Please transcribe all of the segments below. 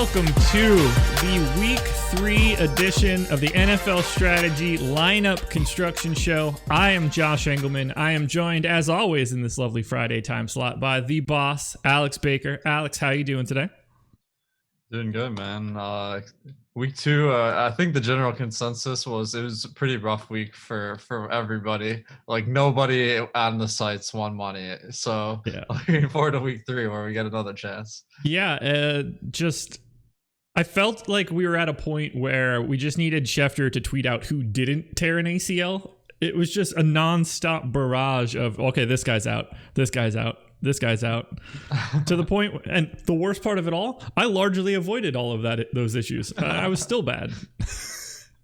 welcome to the Week 3 edition of the NFL Strategy Lineup Construction Show. I am Josh Engleman. I am joined, as always, in this lovely Friday time slot by the boss, Alex Baker. Alex, how you doing today? Doing good, man. Week 2, I think the general consensus was it was a pretty rough week for everybody. Like, nobody on the sites won money. So, yeah. Looking forward to Week 3 where we get another chance. Yeah, I felt like we were at a point where we just needed Schefter to tweet out who didn't tear an ACL. It was just a nonstop barrage of, okay, this guy's out, this guy's out, this guy's out, to the point. And the worst part of it all, I largely avoided all of those issues. I was still bad.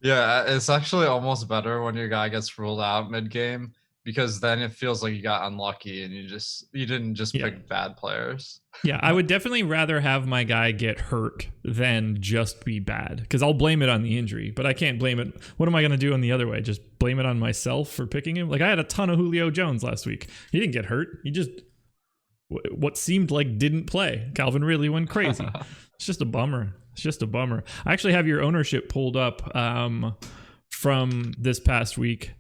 Yeah, it's actually almost better when your guy gets ruled out mid-game, because then it feels like you got unlucky and you didn't just pick bad players. Yeah, I would definitely rather have my guy get hurt than just be bad, because I'll blame it on the injury, but I can't blame it. What am I going to do on the other way? Just blame it on myself for picking him? Like, I had a ton of Julio Jones last week. He didn't get hurt. He just, what seemed like, didn't play. Calvin really went crazy. It's just a bummer. It's just a bummer. I actually have your ownership pulled up from this past week.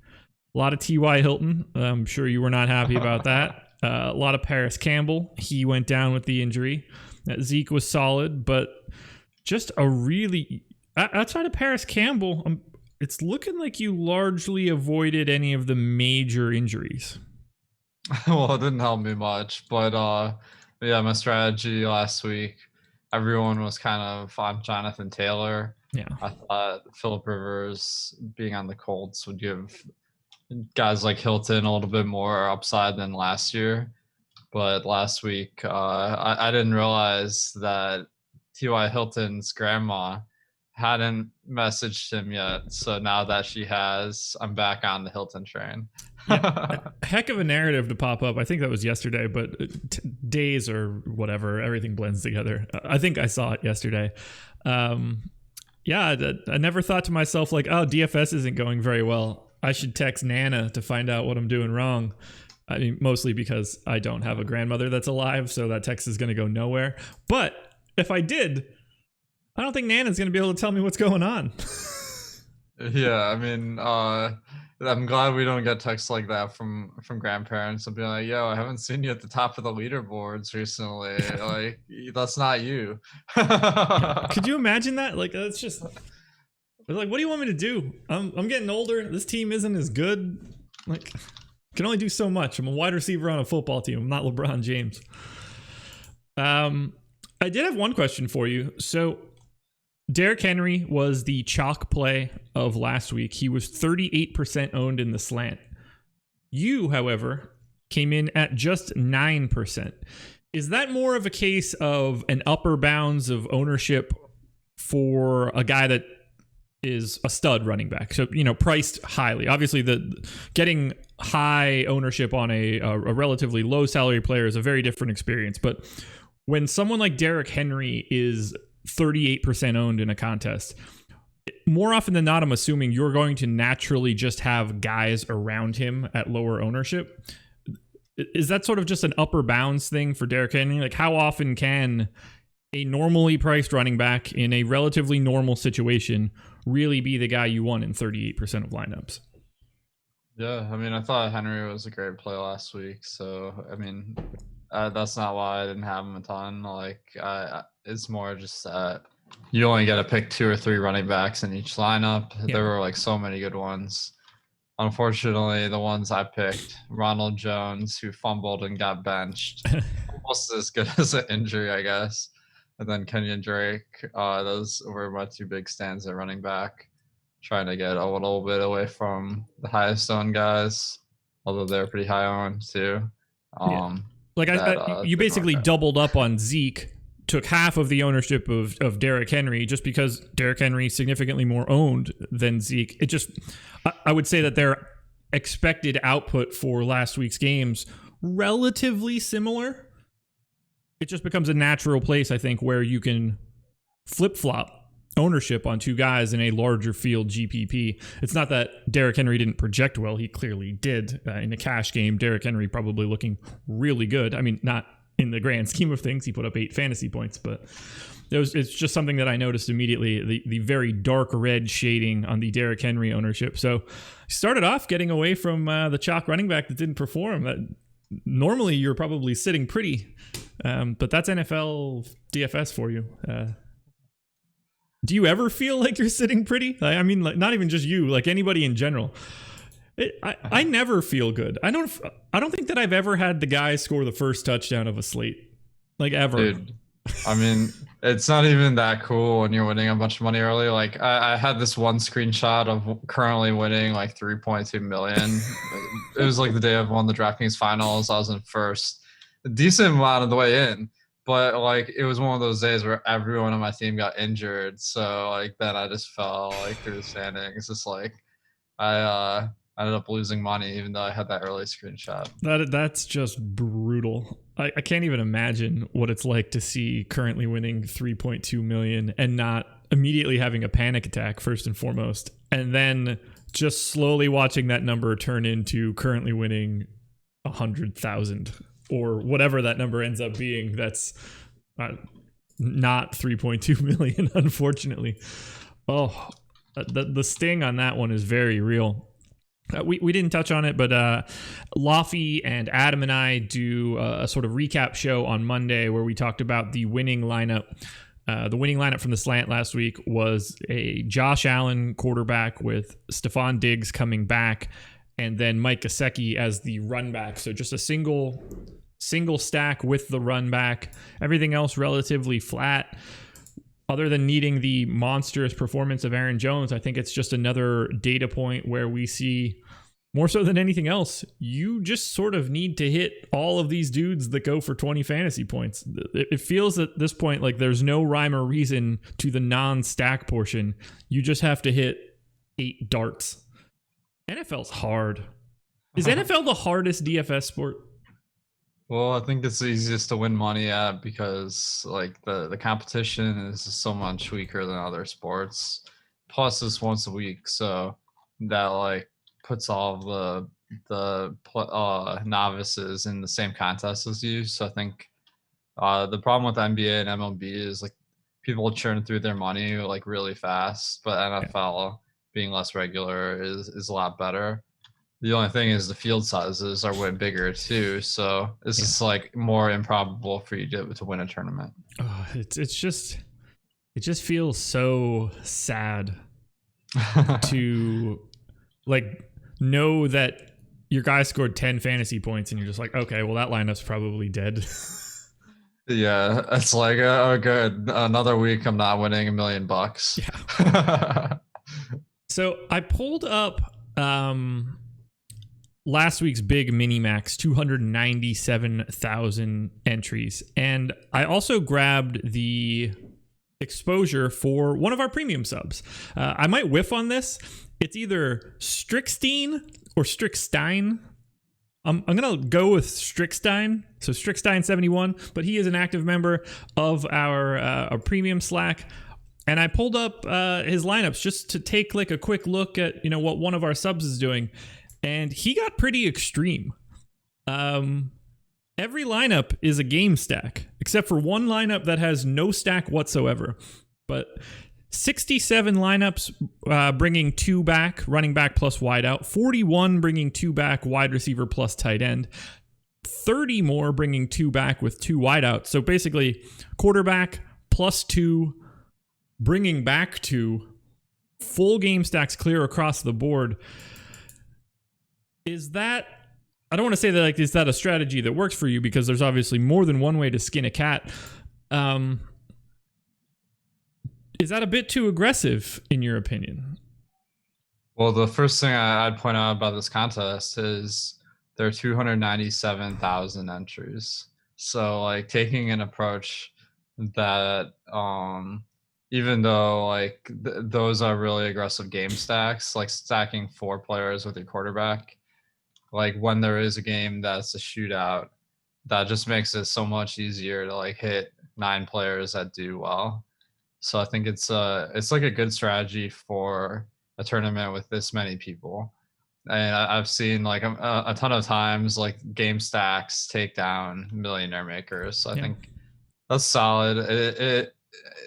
A lot of T.Y. Hilton. I'm sure you were not happy about that. A lot of Paris Campbell. He went down with the injury. Zeke was solid, but just a really... Outside of Paris Campbell, it's looking like you largely avoided any of the major injuries. Well, it didn't help me much, but yeah, my strategy last week, everyone was kind of on Jonathan Taylor. Yeah. I thought Phillip Rivers being on the Colts would give guys like Hilton a little bit more upside than last year. But last week, I didn't realize that T.Y. Hilton's grandma hadn't messaged him yet. So now that she has, I'm back on the Hilton train. Yeah, heck of a narrative to pop up. I think that was yesterday, but days or whatever, everything blends together. I think I saw it yesterday. Yeah, I never thought to myself like, oh, DFS isn't going very well. I should text Nana to find out what I'm doing wrong. I mean, mostly because I don't have a grandmother that's alive, so that text is going to go nowhere. But if I did, I don't think Nana's going to be able to tell me what's going on. Yeah, I mean, I'm glad we don't get texts like that from grandparents and be like, yo, I haven't seen you at the top of the leaderboards recently. Like, that's not you. Yeah. Could you imagine that? Like, that's just... Like, what do you want me to do? I'm getting older. This team isn't as good. Like, I can only do so much. I'm a wide receiver on a football team. I'm not LeBron James. I did have one question for you. So, Derrick Henry was the chalk play of last week. He was 38% owned in the slant. You, however, came in at just 9%. Is that more of a case of an upper bounds of ownership for a guy that is a stud running back, so priced highly? Obviously, the getting high ownership on a relatively low salary player is a very different experience. But when someone like Derrick Henry is 38% owned in a contest, more often than not, I'm assuming you're going to naturally just have guys around him at lower ownership. Is that sort of just an upper bounds thing for Derrick Henry? Like, how often can a normally priced running back in a relatively normal situation really be the guy you want in 38% of lineups? Yeah, I mean, I thought Henry was a great play last week. So, I mean, that's not why I didn't have him a ton. Like, it's more just that you only get to pick 2 or 3 running backs in each lineup. Yeah. There were like so many good ones. Unfortunately, the ones I picked, Ronald Jones, who fumbled and got benched, almost as good as an injury, I guess. And then Kenyon Drake, those were my 2 big stands at running back, trying to get a little bit away from the highest owned guys, although they're pretty high owned too. Like you basically doubled up on Zeke, took half of the ownership of Derrick Henry just because Derrick Henry is significantly more owned than Zeke. It just, I would say that their expected output for last week's games relatively similar. It just becomes a natural place, I think, where you can flip-flop ownership on 2 guys in a larger field GPP. It's not that Derrick Henry didn't project well. He clearly did. In a cash game, Derrick Henry probably looking really good. I mean, not in the grand scheme of things. He put up 8 fantasy points, but it's just something that I noticed immediately, the very dark red shading on the Derrick Henry ownership. So he started off getting away from the chalk running back that didn't perform. Normally you're probably sitting pretty, but that's NFL DFS for you. Do you ever feel like you're sitting pretty? I mean, like, not even just you, like anybody in general. I never feel good. I don't think that I've ever had the guy score the first touchdown of a slate, like ever. Dude, I mean, it's not even that cool when you're winning a bunch of money early. Like I had this one screenshot of currently winning like 3.2 million. It was like the day I've won the DraftKings finals. I was in first, a decent amount of the way in, but like it was one of those days where everyone on my team got injured. So like then I just fell like through the standings. Just like I ended up losing money even though I had that early screenshot. That's just brutal. I can't even imagine what it's like to see currently winning 3.2 million and not immediately having a panic attack first and foremost, and then just slowly watching that number turn into currently winning 100,000 or whatever that number ends up being. That's not 3.2 million, unfortunately. Oh, the sting on that one is very real. We didn't touch on it, but Laffy and Adam and I do a sort of recap show on Monday where we talked about the winning lineup. The winning lineup from the slant last week was a Josh Allen quarterback with Stephon Diggs coming back, and then Mike Gesicki as the run back. So just a single stack with the run back. Everything else relatively flat. Other than needing the monstrous performance of Aaron Jones, I think it's just another data point where we see, more so than anything else, you just sort of need to hit all of these dudes that go for 20 fantasy points. It feels at this point like there's no rhyme or reason to the non-stack portion. You just have to hit 8 darts. NFL's hard. Is NFL the hardest DFS sport? Well, I think it's the easiest to win money at because like the competition is so much weaker than other sports. Plus it's once a week, so that like puts all the novices in the same contest as you. So I think the problem with NBA and MLB is like people churn through their money like really fast, but NFL being less regular is a lot better. The only thing is the field sizes are way bigger too, so this is like more improbable for you to win a tournament. Oh, it just feels so sad to like know that your guy scored 10 fantasy points and you're just like, okay, well that lineup's probably dead. Yeah, it's like oh good, another week I'm not winning $1 million. Yeah. So I pulled up last week's big mini max, 297,000 entries. And I also grabbed the exposure for one of our premium subs. I might whiff on this. It's either Strixstein or Strixstein. I'm going to go with Strixstein. So Strixstein 71, but he is an active member of our premium Slack. And I pulled up his lineups just to take like a quick look at, what one of our subs is doing. And he got pretty extreme. Every lineup is a game stack, except for one lineup that has no stack whatsoever. But 67 lineups bringing 2 back, running back plus wideout. 41 bringing 2 back, wide receiver plus tight end. 30 more bringing 2 back with 2 wideouts. So basically, quarterback plus 2, bringing back 2, full game stacks clear across the board. Is that, I don't want to say that is that a strategy that works for you, because there's obviously more than one way to skin a cat. Is that a bit too aggressive in your opinion? Well, the first thing I'd point out about this contest is there are 297,000 entries. So like taking an approach that even though like those are really aggressive game stacks, like stacking 4 players with your quarterback, like when there is a game that's a shootout, that just makes it so much easier to like hit 9 players that do well. So I think it's like a good strategy for a tournament with this many people. And I've seen like a ton of times like game stacks take down millionaire makers. So I think that's solid.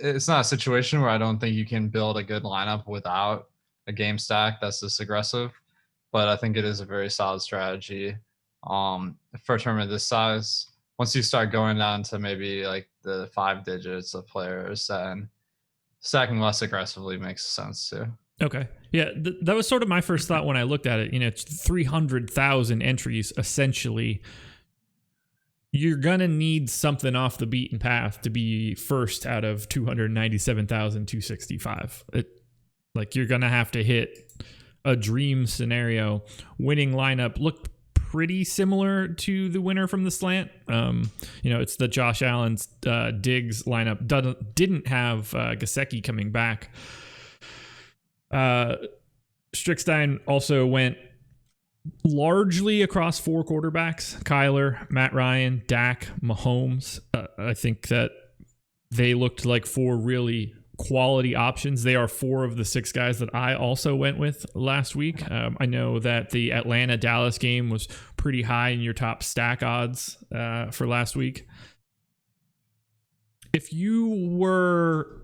It's not a situation where I don't think you can build a good lineup without a game stack that's this aggressive, but I think it is a very solid strategy for a tournament this size. Once you start going down to maybe like the 5 digits of players, then stacking less aggressively makes sense too. Okay. Yeah, that was sort of my first thought when I looked at it. It's 300,000 entries essentially. You're going to need something off the beaten path to be first out of 297,265. Like you're going to have to hit a dream scenario. Winning lineup looked pretty similar to the winner from the slant. It's the Josh Allen's Diggs lineup. Didn't have Gesicki coming back. Strickstein also went largely across 4 quarterbacks: Kyler, Matt Ryan, Dak, Mahomes. I think that they looked like 4 really quality options. They are 4 of the 6 guys that I also went with last week. I know that the Atlanta-Dallas game was pretty high in your top stack odds for last week. If you were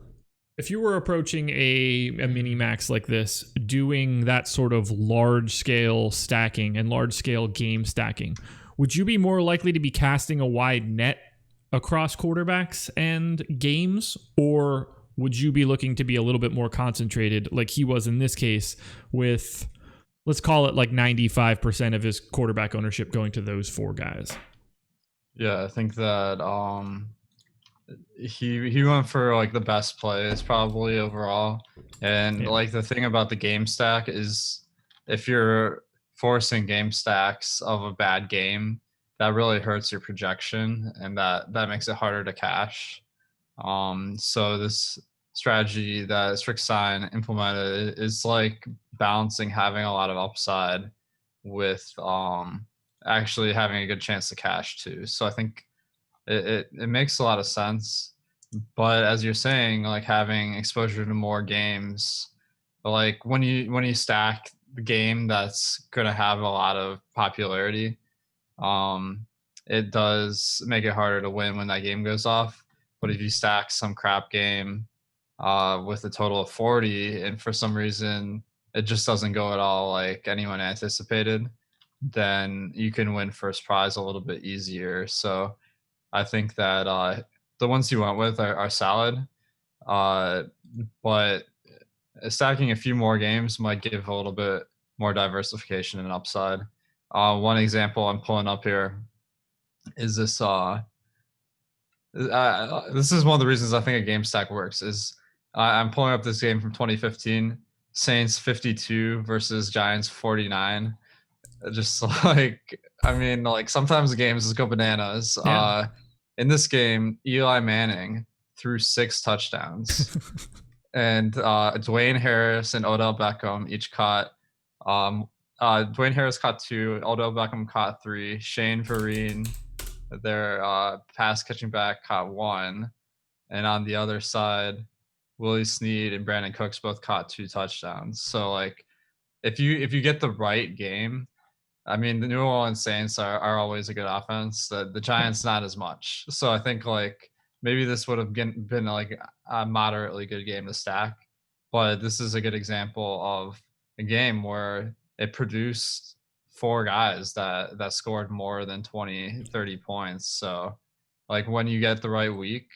approaching a mini max like this, doing that sort of large scale stacking and large scale game stacking, would you be more likely to be casting a wide net across quarterbacks and games, or would you be looking to be a little bit more concentrated like he was in this case with, let's call it like 95% of his quarterback ownership going to those 4 guys? Yeah, I think that he went for like the best plays probably overall. And like the thing about the game stack is if you're forcing game stacks of a bad game, that really hurts your projection, and that makes it harder to cash. So this strategy that Strickstein implemented is like balancing having a lot of upside with actually having a good chance to cash too. So I think it makes a lot of sense. But as you're saying, like having exposure to more games, like when you stack the game that's gonna have a lot of popularity, it does make it harder to win when that game goes off. But if you stack some crap game with a total of 40, and for some reason it just doesn't go at all like anyone anticipated, then you can win first prize a little bit easier. So I think that the ones you went with are solid, but stacking a few more games might give a little bit more diversification and upside. One example I'm pulling up here is this. This is one of the reasons I think a game stack works. Is I'm pulling up this game from 2015, Saints 52 versus Giants 49. Just like, I mean, like sometimes the games just go bananas. Yeah. In this game, Eli Manning threw 6 touchdowns, and Dwayne Harris and Odell Beckham each caught. Dwayne Harris caught 2, Odell Beckham caught 3, Shane Vereen, their pass catching back, caught 1, and on the other side, Willie Snead and Brandon Cooks both caught 2 touchdowns. So like, if you get the right game, I mean, the New Orleans Saints are always a good offense. The Giants not as much. So I think like maybe this would have been like a moderately good game to stack, but this is a good example of a game where it produced 4 guys that scored more than 20, 30 points. So like when you get the right week,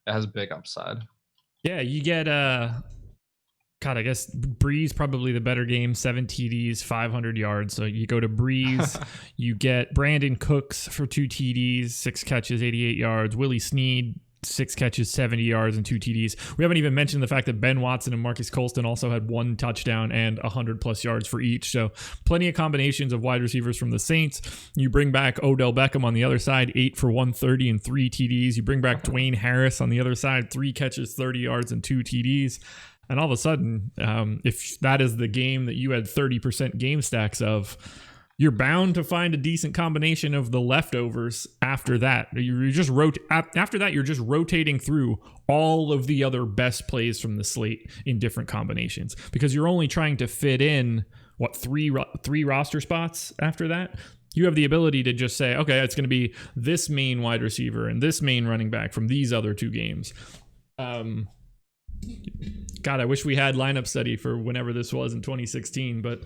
it has big upside. Yeah, you get God, I guess Breeze probably the better game, 7 TDs, 500 yards. So you go to Breeze, you get Brandon Cooks for 2 TDs, 6 catches, 88 yards. Willie Snead, 6 catches, 70 yards, and 2 TDs. We haven't even mentioned the fact that Ben Watson and Marcus Colston also had 1 touchdown and 100+ yards for each. So plenty of combinations of wide receivers from the Saints. You bring back Odell Beckham on the other side, 8 for 130 and 3 TDs. You bring back Dwayne Harris on the other side, 3 catches, 30 yards, and 2 TDs. And all of a sudden, if that is the game that you had 30% game stacks of, you're bound to find a decent combination of the leftovers after that. After that, you're just rotating through all of the other best plays from the slate in different combinations, because you're only trying to fit in three roster spots after that. You have the ability to just say, okay, it's going to be this main wide receiver and this main running back from these other 2 games. God, I wish we had lineup study for whenever this was in 2016. But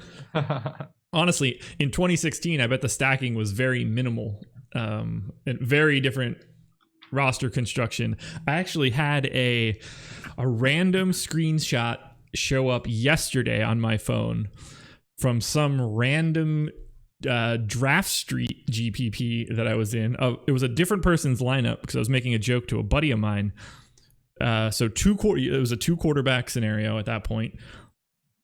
honestly, in 2016, I bet the stacking was very minimal and very different roster construction. I actually had a random screenshot show up yesterday on my phone from some random Draft Street GPP that I was in. It was a different person's lineup because I was making a joke to a buddy of mine. So it was a 2 quarterback scenario at that point.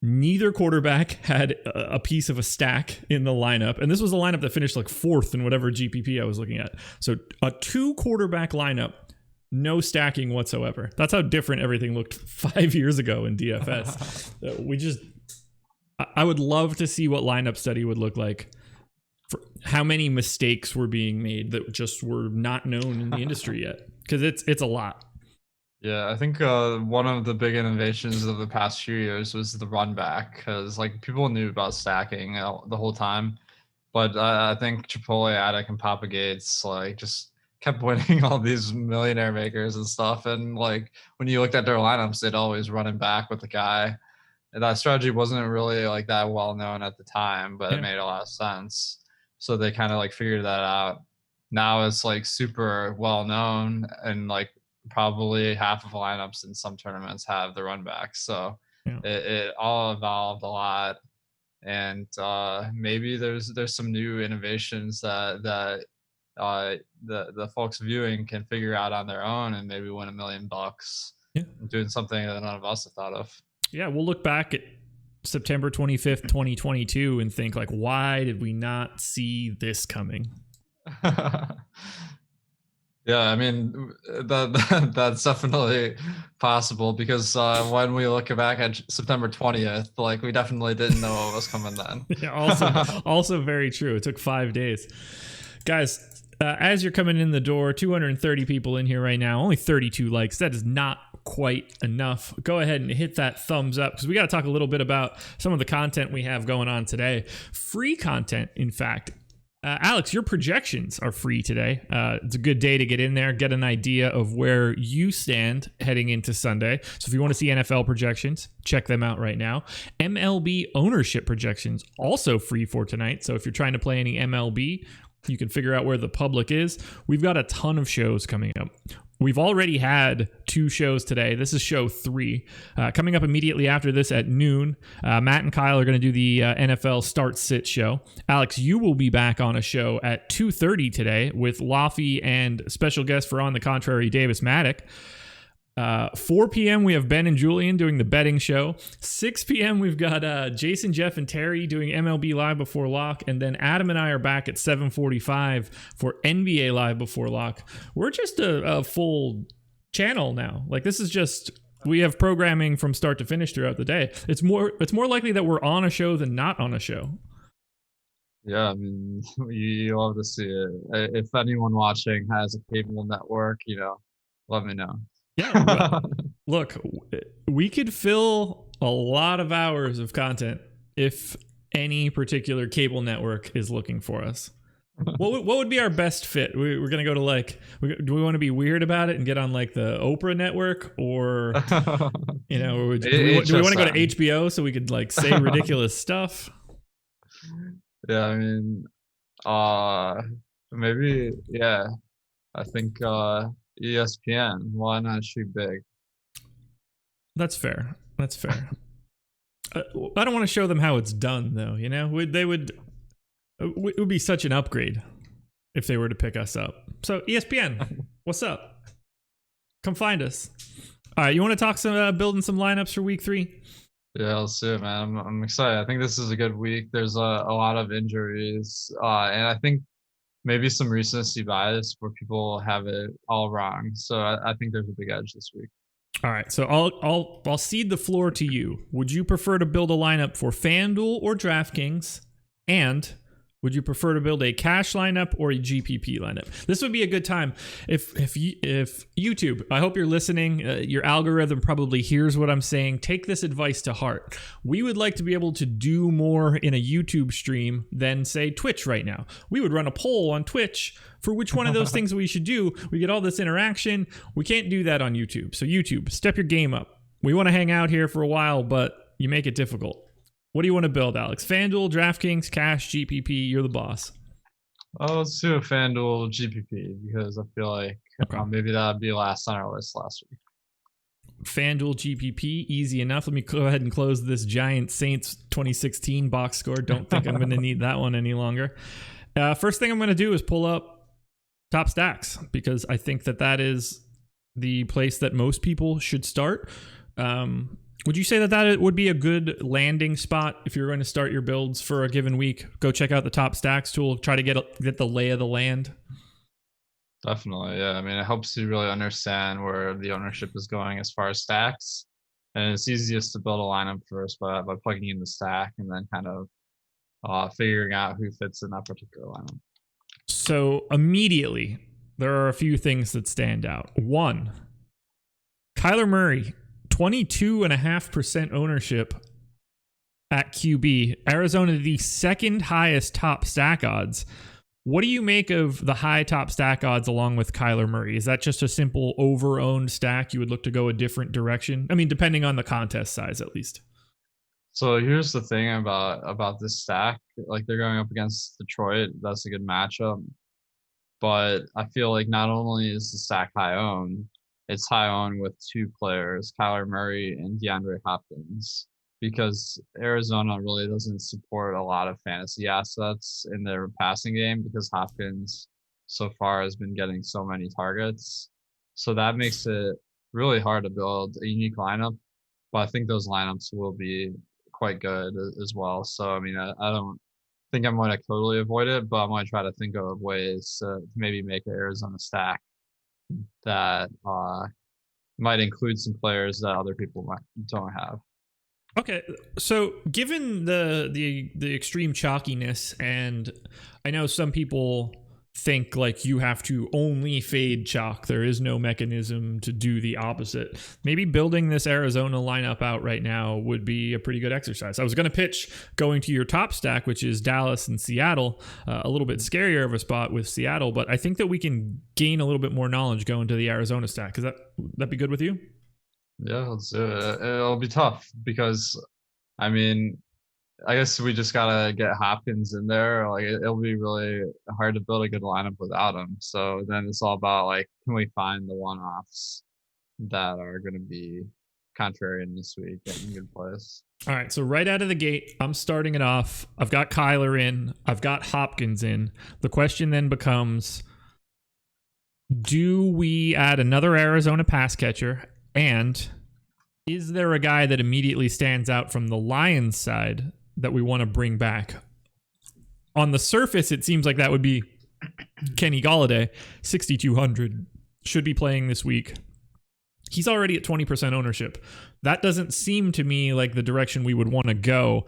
Neither quarterback had a piece of a stack in the lineup. And this was a lineup that finished like 4th in whatever GPP I was looking at. So a 2 quarterback lineup, no stacking whatsoever. That's how different everything looked 5 years ago in DFS. I would love to see what lineup study would look like. For how many mistakes were being made that just were not known in the industry yet. Because it's a lot. Yeah, I think one of the big innovations of the past few years was the run back, because like people knew about stacking the whole time, but I think Chipotle, Attic, and Papa Gates like just kept winning all these millionaire makers and stuff, and like when you looked at their lineups, they'd always running back with the guy, and that strategy wasn't really like that well known at the time, but it made a lot of sense. So they kind of like figured that out. Now it's like super well known, and like probably half of lineups in some tournaments have the run back. So it all evolved a lot, and maybe there's some new innovations that the folks viewing can figure out on their own and maybe win $1 million doing something that none of us have thought of. Yeah, we'll look back at September 25th, 2022 and think like, why did we not see this coming? Yeah, I mean, that's definitely possible, because when we look back at September 20th, like we definitely didn't know what was coming then. Yeah, also very true. It took 5 days. Guys, as you're coming in the door, 230 people in here right now, only 32 likes. That is not quite enough. Go ahead and hit that thumbs up, because we got to talk a little bit about some of the content we have going on today. Free content, in fact. Alex, your projections are free today. It's a good day to get in there, get an idea of where you stand heading into Sunday. So if you want to see NFL projections, check them out right now. MLB ownership projections, also free for tonight. So if you're trying to play any MLB, you can figure out where the public is. We've got a ton of shows coming up. We've already had 2 shows today. This is show 3. Coming up immediately after this at noon, Matt and Kyle are going to do the NFL Start-Sit show. Alex, you will be back on a show at 2:30 today with Laffy and special guest for On the Contrary, Davis Maddock. 4 p.m. we have Ben and Julian doing the betting show. 6 p.m. we've got Jason, Jeff, and Terry doing MLB Live Before Lock, and then Adam and I are back at 7:45 for NBA Live Before Lock. We're just a full channel now. Like, this is just, we have programming from start to finish throughout the day. It's more likely that we're on a show than not on a show. Yeah, I mean, you love to see it. If anyone watching has a cable network, let me know. Yeah, look, we could fill a lot of hours of content if any particular cable network is looking for us. What would be our best fit? We're gonna go to like, do we want to be weird about it and get on like the Oprah network, or do we want to go to HBO so we could like say ridiculous stuff? Yeah, I mean, maybe, yeah, I think ESPN. Why not shoot big? That's fair. I don't want to show them how it's done, though. It would be such an upgrade if they were to pick us up. So ESPN, what's up? Come find us. All right, you want to talk some building some lineups for week 3? Yeah, let's do it, man. I'm excited. I think this is a good week. There's a lot of injuries, and I think maybe some recency bias where people have it all wrong. So I think there's a big edge this week. All right, so I'll cede the floor to you. Would you prefer to build a lineup for FanDuel or DraftKings? And Would you prefer to build a cash lineup or a GPP lineup? This would be a good time if YouTube, I hope you're listening, your algorithm probably hears what I'm saying. Take this advice to heart. We would like to be able to do more in a YouTube stream than, say, Twitch right now. We would run a poll on Twitch for which one of those things we should do. We get all this interaction. We can't do that on YouTube. So YouTube, step your game up. We want to hang out here for a while, but you make it difficult. What do you want to build, Alex? FanDuel, DraftKings, Cash, GPP? You're the boss. Oh, let's do a FanDuel GPP because I feel like maybe that'd be last on our list last week. FanDuel GPP, easy enough. Let me go ahead and close this Giant Saints 2016 box score. Don't think I'm going to need that one any longer. First thing I'm going to do is pull up top stacks because I think that is the place that most people should start. Would you say that would be a good landing spot if you're going to start your builds for a given week? Go check out the top stacks tool, try to get the lay of the land. Definitely, yeah. I mean, it helps you really understand where the ownership is going as far as stacks. And it's easiest to build a lineup first by plugging in the stack and then kind of figuring out who fits in that particular lineup. So immediately, there are a few things that stand out. One, Kyler Murray, 22.5% ownership at QB. Arizona, the second highest top stack odds. What do you make of the high top stack odds along with Kyler Murray? Is that just a simple over-owned stack? You would look to go a different direction? I mean, depending on the contest size, at least. So here's the thing about this stack. Like, they're going up against Detroit. That's a good matchup. But I feel like not only is the stack high owned, it's high owned with two players, Kyler Murray and DeAndre Hopkins, because Arizona really doesn't support a lot of fantasy assets in their passing game because Hopkins so far has been getting so many targets. So that makes it really hard to build a unique lineup, but I think those lineups will be quite good as well. So, I mean, I don't think I'm going to totally avoid it, but I'm going to try to think of ways to maybe make an Arizona stack that might include some players that other people don't have. Okay, so given the extreme chalkiness, and I know some people think like you have to only fade chalk. There is no mechanism to do the opposite. Maybe building this Arizona lineup out right now would be a pretty good exercise. I was going to pitch going to your top stack, which is Dallas and Seattle, a little bit scarier of a spot with Seattle, but I think that we can gain a little bit more knowledge going to the Arizona stack. Would that be good with you? Yeah, let's do it. It'll be tough because, I mean, I guess we just gotta get Hopkins in there. Like, it'll be really hard to build a good lineup without him. So then it's all about, like, can we find the one-offs that are going to be contrarian this week and in good place? All right, so right out of the gate, I'm starting it off. I've got Kyler in. I've got Hopkins in. The question then becomes, do we add another Arizona pass catcher? And is there a guy that immediately stands out from the Lions side that we want to bring back? On the surface, it seems like that would be Kenny Golladay, 6,200, should be playing this week. He's already at 20% ownership. That doesn't seem to me like the direction we would want to go.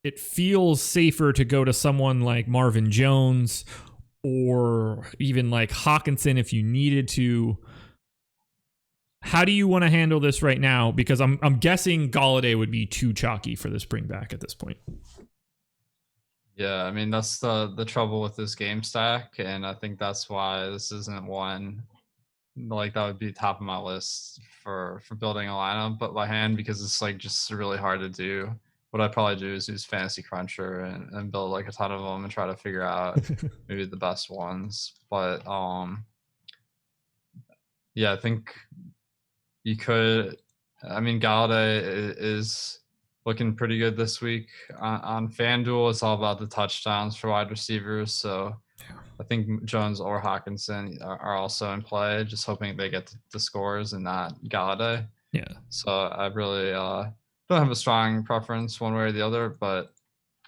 It feels safer to go to someone like Marvin Jones or even like Hawkinson if you needed to. How do you want to handle this right now? Because I'm guessing Golladay would be too chalky for this bring back at this point. Yeah, I mean, that's the trouble with this game stack, and I think that's why this isn't one like that would be top of my list for building a lineup, but by hand, because it's like just really hard to do. What I'd probably do is use Fantasy Cruncher and build like a ton of them and try to figure out maybe the best ones. But yeah, I think you could. I mean, Galladay is looking pretty good this week on FanDuel. It's all about the touchdowns for wide receivers. So I think Jones or Hawkinson are also in play, just hoping they get the scores and not Galladay. Yeah. So I really don't have a strong preference one way or the other, but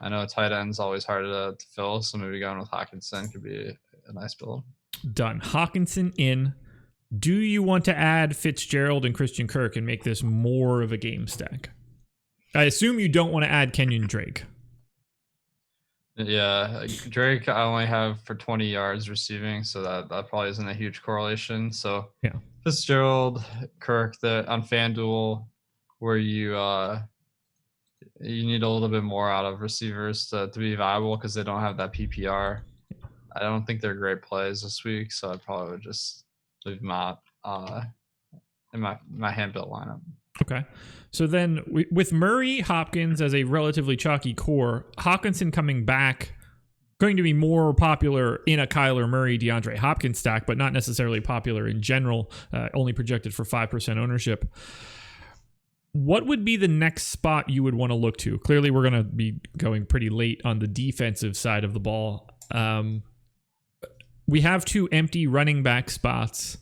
I know tight end's always hard to fill. So maybe going with Hawkinson could be a nice build. Done. Hawkinson in. Do you want to add Fitzgerald and Christian Kirk and make this more of a game stack? I assume you don't want to add Kenyon Drake. Yeah, Drake I only have for 20 yards receiving, so that probably isn't a huge correlation. So Yeah. Fitzgerald, Kirk, on FanDuel, where you need a little bit more out of receivers to be viable because they don't have that PPR. I don't think they're great plays this week, so I probably would just leave them out in my hand-built lineup. Okay. So then with Murray, Hopkins as a relatively chalky core, Hawkinson coming back, going to be more popular in a Kyler Murray, DeAndre Hopkins stack, but not necessarily popular in general, only projected for 5% ownership. What would be the next spot you would want to look to? Clearly, we're going to be going pretty late on the defensive side of the ball. We have 2 empty running back spots.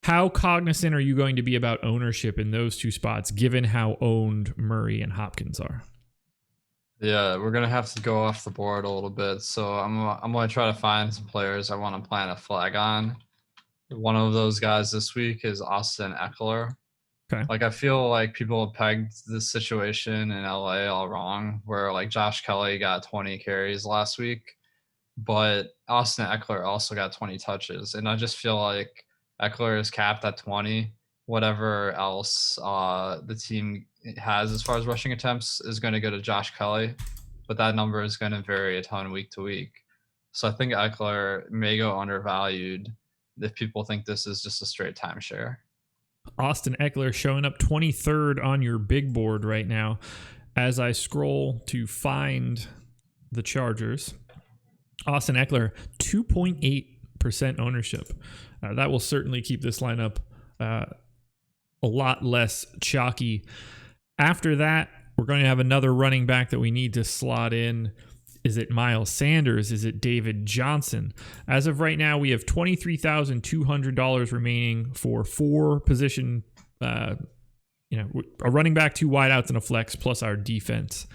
How cognizant are you going to be about ownership in those 2 spots, given how owned Murray and Hopkins are? Yeah, we're gonna have to go off the board a little bit. So I'm gonna try to find some players I want to plant a flag on. One of those guys this week is Austin Eckler. Okay. Like, I feel like people have pegged this situation in LA all wrong, where like Josh Kelly got 20 carries last week, but Austin Eckler also got 20 touches. And I just feel like Eckler is capped at 20. Whatever else the team has as far as rushing attempts is going to go to Josh Kelly, but that number is going to vary a ton week to week. So I think Eckler may go undervalued if people think this is just a straight timeshare. Austin Eckler showing up 23rd on your big board right now. As I scroll to find the Chargers, Austin Eckler, 2.8% ownership. That will certainly keep this lineup a lot less chalky. After that, we're going to have another running back that we need to slot in. Is it Miles Sanders? Is it David Johnson? As of right now, we have $23,200 remaining for 4 position, a running back, 2 wideouts, and a flex, plus our defense.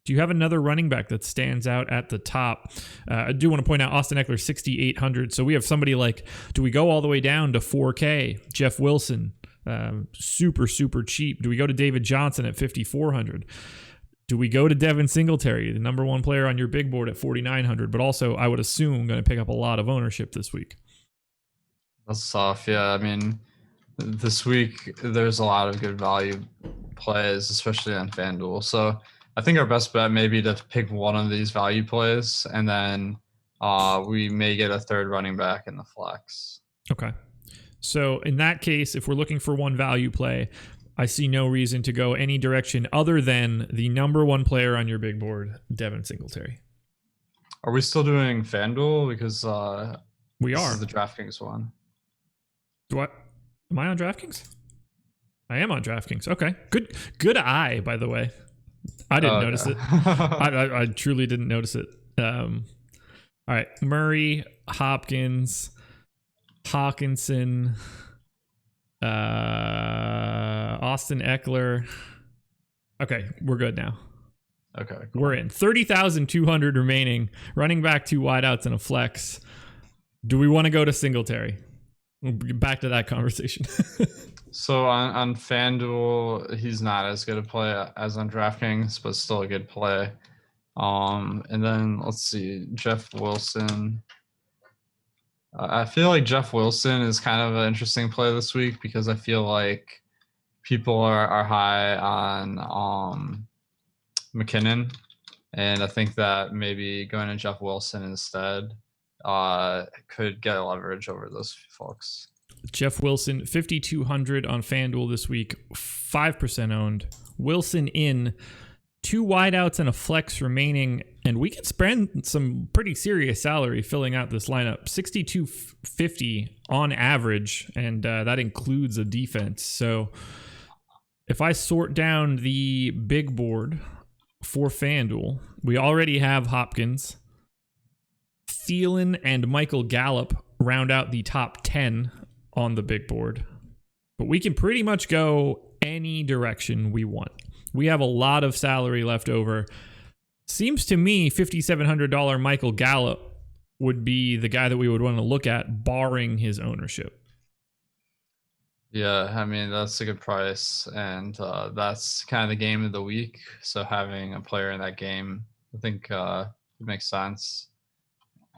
Do you have another running back that stands out at the top? I do want to point out Austin Eckler, 6,800. So we have somebody like, do we go all the way down to 4K? Jeff Wilson, super, super cheap. Do we go to David Johnson at 5,400? Do we go to Devon Singletary, the number 1 player on your big board at 4,900, but also I would assume going to pick up a lot of ownership this week? That's tough. Yeah, I mean, this week there's a lot of good value plays, especially on FanDuel. So I think our best bet may be to pick one of these value plays, and then we may get a third running back in the flex. Okay. So in that case, if we're looking for one value play, I see no reason to go any direction other than the number 1 player on your big board, Devon Singletary. Are we still doing FanDuel? Because we this are. is the DraftKings one. Am I on DraftKings? I am on DraftKings. Okay. Good eye, by the way. I didn't notice it. I truly didn't notice it. All right. Murray, Hopkins, Hawkinson, Austin Eckler. Okay, we're good now. Okay, cool. We're in. 30,200 remaining. Running back, 2 wideouts and a flex. Do we want to go to Singletary? We'll get back to that conversation. So on FanDuel, he's not as good a play as on DraftKings, but still a good play. And then let's see, Jeff Wilson. I feel like Jeff Wilson is kind of an interesting play this week because I feel like people are high on McKinnon, and I think that maybe going to Jeff Wilson instead could get leverage over those folks. Jeff Wilson, 5,200 on FanDuel this week, 5% owned. Wilson in, 2 wideouts and a flex remaining, and we could spend some pretty serious salary filling out this lineup. 6,250 on average, and that includes a defense. So if I sort down the big board for FanDuel, we already have Hopkins. Thielen and Michael Gallup round out the top 10 on the big board. But we can pretty much go any direction we want. We have a lot of salary left over. Seems to me $5,700 Michael Gallup would be the guy that we would want to look at, barring his ownership. Yeah, I mean, that's a good price, and that's kind of the game of the week. So having a player in that game, I think it makes sense.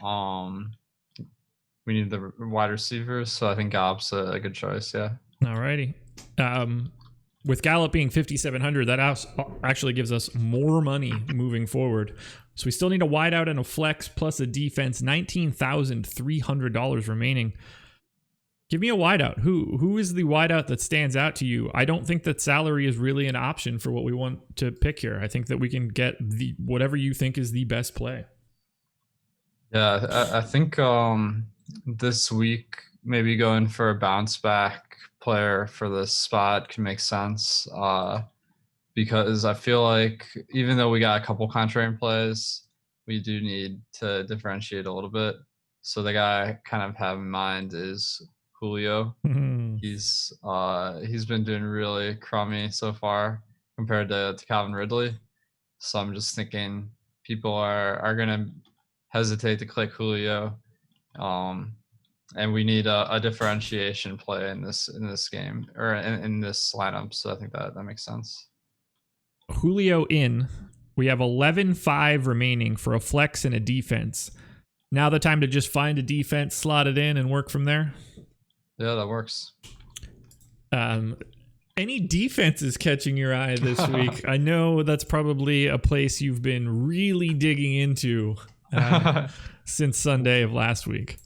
We need the wide receivers, so I think Gallup's a good choice. Yeah. Alrighty. With Gallup being 5,700, that actually gives us more money moving forward. So we still need a wideout and a flex plus a defense. $19,300 remaining. Give me a wideout. Who is the wideout that stands out to you? I don't think that salary is really an option for what we want to pick here. I think that we can get whatever you think is the best play. Yeah, I think this week maybe going for a bounce back player for this spot can make sense, because I feel like even though we got a couple contrarian plays, we do need to differentiate a little bit. So the guy I kind of have in mind is Julio. Mm-hmm. He's been doing really crummy so far compared to Calvin Ridley. So I'm just thinking people are gonna hesitate to click Julio, and we need a differentiation play in this game or in this lineup. So I think that makes sense. Julio in. We have 11-5 remaining for a flex and a defense. Now the time to just find a defense, slot it in, and work from there. Yeah, that works. Any defenses catching your eye this week? I know that's probably a place you've been really digging into since Sunday of last week.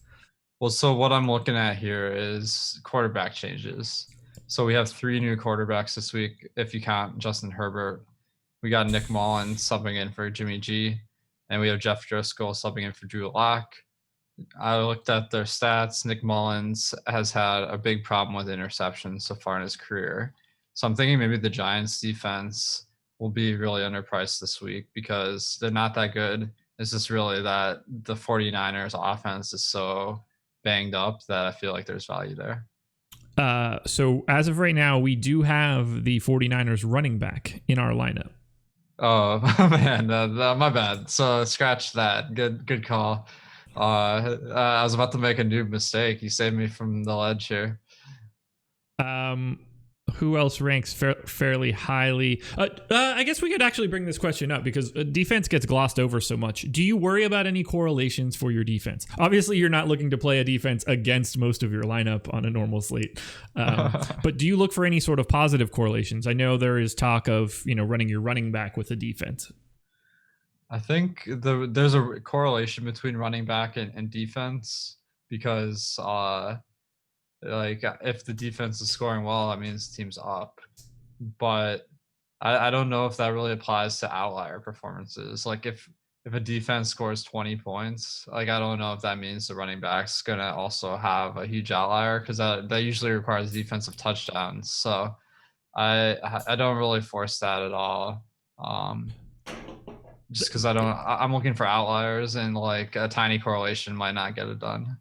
Well, so what I'm looking at here is quarterback changes. So we have 3 new quarterbacks this week, if you count Justin Herbert. We got Nick Mullins subbing in for Jimmy G, and we have Jeff Driscoll subbing in for Drew Lock. I looked at their stats. Nick Mullins has had a big problem with interceptions so far in his career. So I'm thinking maybe the Giants defense will be really underpriced this week because they're not that good. It's just really that the 49ers offense is so banged up that I feel like there's value there. So as of right now, we do have the 49ers running back in our lineup. Oh, man, my bad. So scratch that. Good call. I was about to make a new mistake. You saved me from the ledge here. Who else ranks fairly highly? I guess we could actually bring this question up because defense gets glossed over so much. Do you worry about any correlations for your defense? Obviously, you're not looking to play a defense against most of your lineup on a normal slate. But do you look for any sort of positive correlations? I know there is talk of, running your running back with a defense. I think there's a correlation between running back and defense because if the defense is scoring well, that means the team's up. But I don't know if that really applies to outlier performances. Like if a defense scores 20 points, I don't know if that means the running back's gonna also have a huge outlier because that usually requires defensive touchdowns. So I don't really force that at all. Just because I'm looking for outliers and a tiny correlation might not get it done.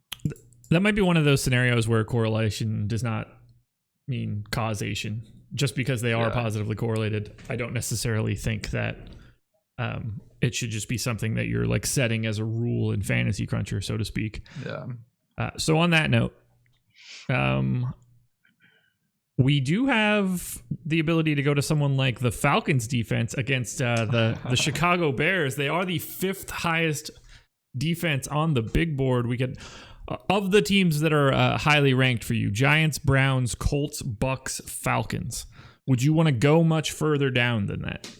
That might be one of those scenarios where correlation does not mean causation. Just because they are positively correlated, I don't necessarily think that it should just be something that you're setting as a rule in Fantasy Cruncher, so to speak. Yeah. So on that note, we do have the ability to go to someone like the Falcons defense against the Chicago Bears. They are the 5th highest defense on the big board. We could, of the teams that are highly ranked for you, Giants, Browns, Colts, Bucks, Falcons. Would you want to go much further down than that?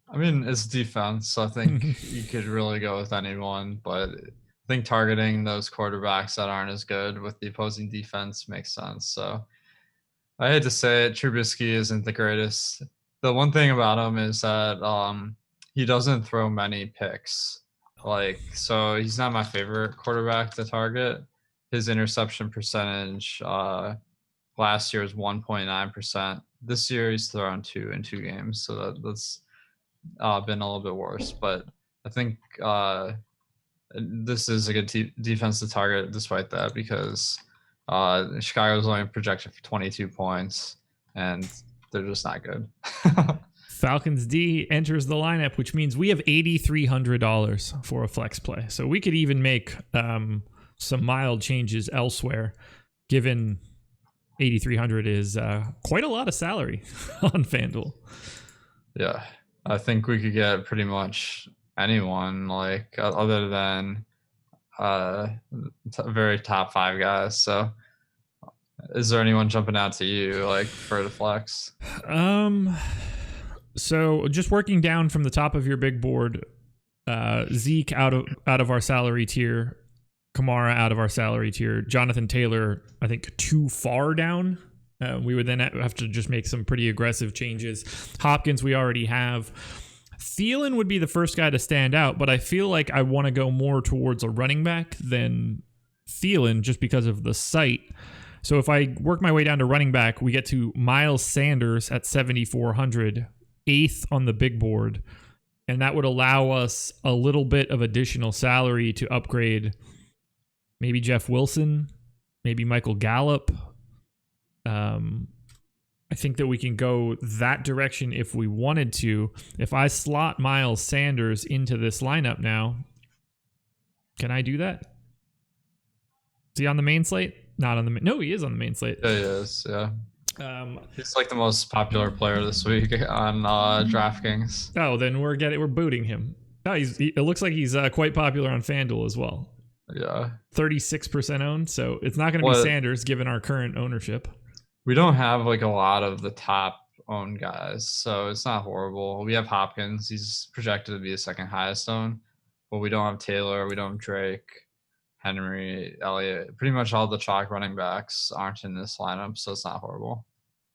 I mean, it's defense, so I think you could really go with anyone, but I think targeting those quarterbacks that aren't as good with the opposing defense makes sense. So I hate to say it, Trubisky isn't the greatest. The one thing about him is that he doesn't throw many picks. So he's not my favorite quarterback to target. His interception percentage last year is 1.9%. This year he's thrown 2 in 2 games, so that's been a little bit worse. But I think this is a good defense to target despite that because Chicago's only projected for 22 points, and they're just not good. Falcons D enters the lineup, which means we have $8,300 for a flex play. So we could even make some mild changes elsewhere, given $8,300 is quite a lot of salary on FanDuel. Yeah, I think we could get pretty much anyone like other than very top 5 guys. So is there anyone jumping out to you like for the flex? So just working down from the top of your big board, Zeke out of our salary tier, Kamara out of our salary tier, Jonathan Taylor, I think too far down. We would then have to just make some pretty aggressive changes. Hopkins we already have. Thielen would be the first guy to stand out, but I feel like I want to go more towards a running back than Thielen just because of the site. So if I work my way down to running back, we get to Miles Sanders at 7,400, 8th on the big board. And that would allow us a little bit of additional salary to upgrade maybe Jeff Wilson, maybe Michael Gallup. I think that we can go that direction if we wanted to. If I slot Miles Sanders into this lineup now, can I do that? Is he on the main slate? Not on the main. No, he is on the main slate. Yeah, he is. Yeah. He's like the most popular player this week on DraftKings. Oh, then we're booting him. Oh, it looks like he's quite popular on FanDuel as well. Yeah. 36% owned, so it's not going to be Sanders given our current ownership. We don't have like a lot of the top owned guys, so it's not horrible. We have Hopkins. He's projected to be the second highest owned, but we don't have Taylor. We don't have Drake, Henry, Elliott. Pretty much all the chalk running backs aren't in this lineup, so it's not horrible.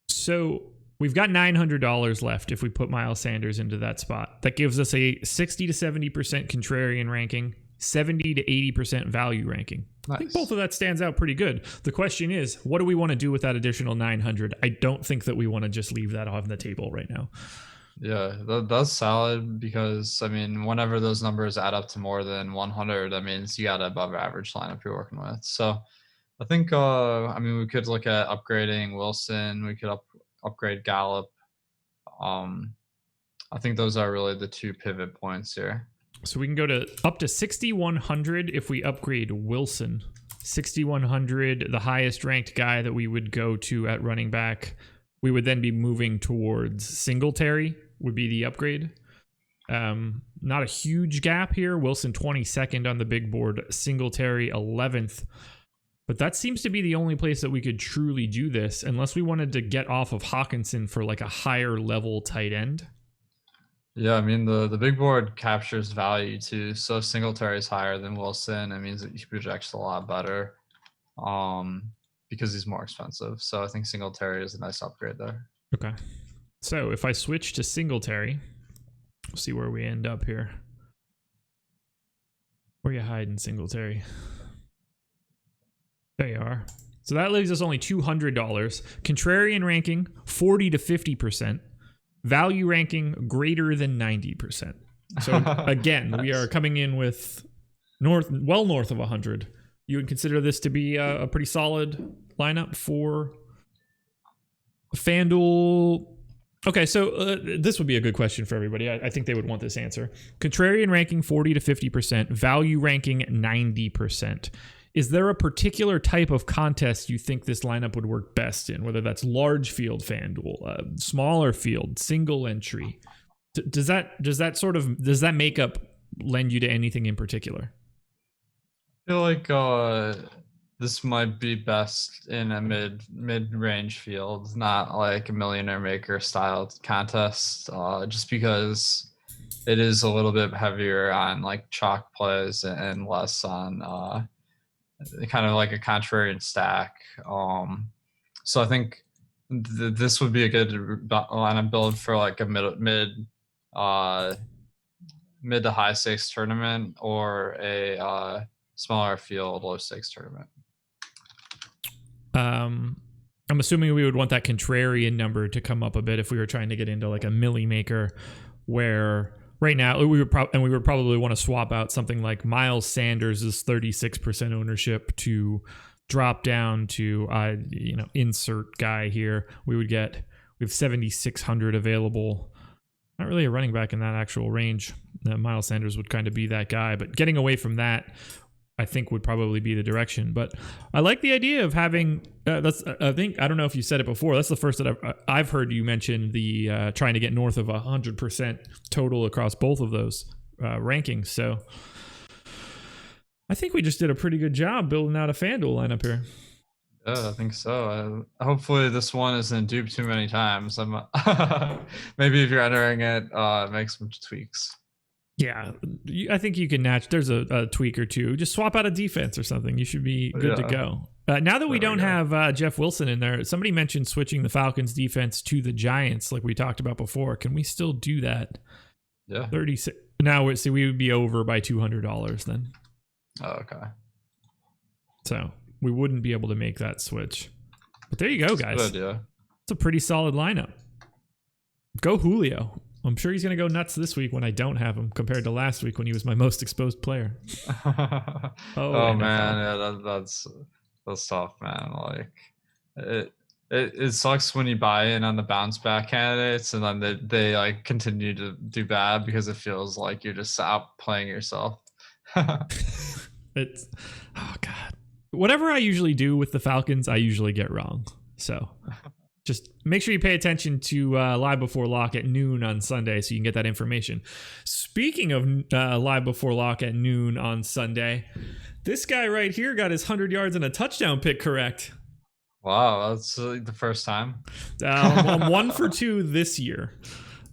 So we've got $900 left if we put Miles Sanders into that spot. That gives us a 60 to 70% contrarian ranking, 70 to 80% value ranking. Nice. I think both of that stands out pretty good. The question is, what do we want to do with that additional 900? I don't think that we want to just leave that on the table right now. Yeah, that's solid because, I mean, whenever those numbers add up to more than 100, that means you got an above average lineup you're working with. So I think, we could look at upgrading Wilson. We could upgrade Gallup. I think those are really the two pivot points here. So we can go to up to 6,100 if we upgrade Wilson. 6,100, the highest ranked guy that we would go to at running back. We would then be moving towards Singletary would be the upgrade. Not a huge gap here. Wilson 22nd on the big board. Singletary 11th. But that seems to be the only place that we could truly do this unless we wanted to get off of Hawkinson for like a higher level tight end. Yeah, I mean, the big board captures value too. So if Singletary is higher than Wilson, it means that he projects a lot better because he's more expensive. So I think Singletary is a nice upgrade there. Okay. So if I switch to Singletary, we'll see where we end up here. Where you hiding, Singletary? There you are. So that leaves us only $200. Contrarian ranking, 40 to 50%. Value ranking greater than 90%. So again, nice. We are coming in with well north of 100. You would consider this to be a pretty solid lineup for FanDuel. Okay, so this would be a good question for everybody. I think they would want this answer. Contrarian ranking 40 to 50%. Value ranking 90%. Is there a particular type of contest you think this lineup would work best in? Whether that's large field FanDuel, smaller field, single entry. Does that makeup lend you to anything in particular? I feel like this might be best in a mid-range field, not like a millionaire maker style contest, just because it is a little bit heavier on like chalk plays and less on kind of like a contrarian stack. So I think this would be a good lineup build for like a mid to high stakes tournament or a smaller field low stakes tournament. I'm assuming we would want that contrarian number to come up a bit if we were trying to get into like a milli maker, where right now we would probably want to swap out something like Miles Sanders' 36% ownership to drop down to insert guy here. We have 7,600 available. Not really a running back in that actual range. Miles Sanders would kind of be that guy, but getting away from that, I think would probably be the direction. But I like the idea of having. I don't know if you said it before. That's the first that I've heard you mention the trying to get north of 100% total across both of those. rankings. So I think we just did a pretty good job building out a FanDuel lineup here. Yeah, I think so. Hopefully this one isn't duped too many times. Maybe if you're entering it, make some tweaks. Yeah, I think you can there's a tweak or two. Just swap out a defense or something. You should be good to go. Now that we don't have Jeff Wilson in there, somebody mentioned switching the Falcons defense to the Giants like we talked about before. Can we still do that? Yeah. 36. Now, we would be over by $200 then. Oh, okay. So we wouldn't be able to make that switch. But there you go, guys. Good idea. It's a pretty solid lineup. Go Julio. I'm sure he's going to go nuts this week when I don't have him compared to last week when he was my most exposed player. Oh man, yeah, that's tough, man. Like it sucks when you buy in on the bounce back candidates and then they like continue to do bad because it feels like you're just outplaying yourself. It's God. Whatever I usually do with the Falcons, I usually get wrong. So just make sure you pay attention to Live Before Lock at noon on Sunday so you can get that information. Speaking of Live Before Lock at noon on Sunday, this guy right here got his 100 yards and a touchdown pick correct. Wow, that's the first time. I'm 1 for 2 this year.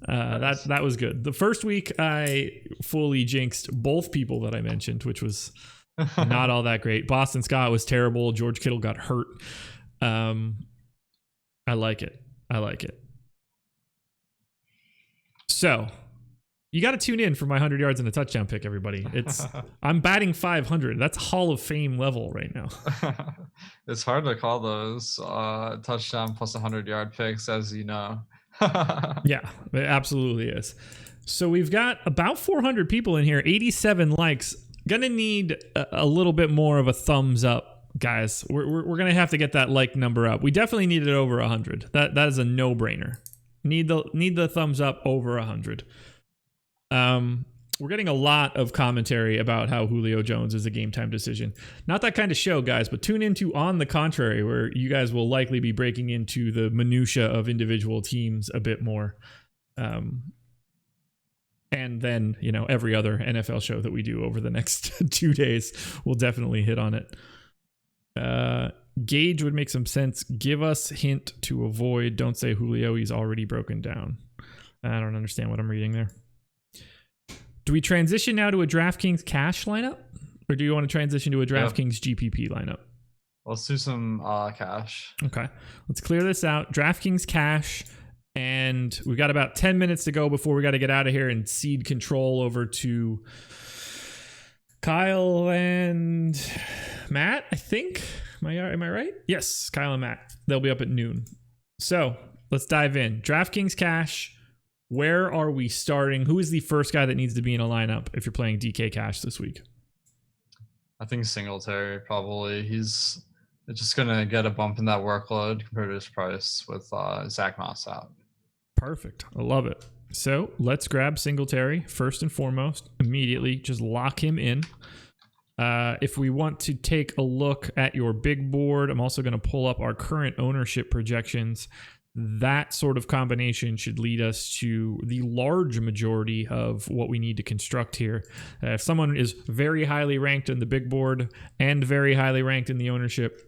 That was good. The first week I fully jinxed both people that I mentioned, which was not all that great. Boston Scott was terrible. George Kittle got hurt. I like it. So you got to tune in for my 100 yards and a touchdown pick, everybody. I'm batting 500. That's Hall of Fame level right now. It's hard to call those touchdown plus 100-yard picks, as you know. Yeah, it absolutely is. So we've got about 400 people in here, 87 likes. Gonna need a little bit more of a thumbs up. Guys, we're going to have to get that like number up. We definitely need it over 100. That is a no-brainer. Need the thumbs up over 100. We're getting a lot of commentary about how Julio Jones is a game time decision. Not that kind of show, guys, but tune into On the Contrary, where you guys will likely be breaking into the minutia of individual teams a bit more. And then, every other NFL show that we do over the next 2 days, we'll definitely hit on it. Gauge would make some sense. Give us hint to avoid. Don't say Julio. He's already broken down. I don't understand what I'm reading there. Do we transition now to a DraftKings cash lineup? Or do you want to transition to a DraftKings GPP lineup? Let's do some cash. Okay. Let's clear this out. DraftKings cash. And we've got about 10 minutes to go before we got to get out of here and cede control over to Kyle and Matt, I think. Am I right? Yes, Kyle and Matt. They'll be up at noon. So let's dive in. DraftKings cash. Where are we starting? Who is the first guy that needs to be in a lineup if you're playing DK cash this week? I think Singletary probably. He's just going to get a bump in that workload compared to his price with Zach Moss out. Perfect. I love it. So let's grab Singletary first and foremost. Immediately, just lock him in. If we want to take a look at your big board, I'm also going to pull up our current ownership projections. That sort of combination should lead us to the large majority of what we need to construct here. If someone is very highly ranked in the big board and very highly ranked in the ownership,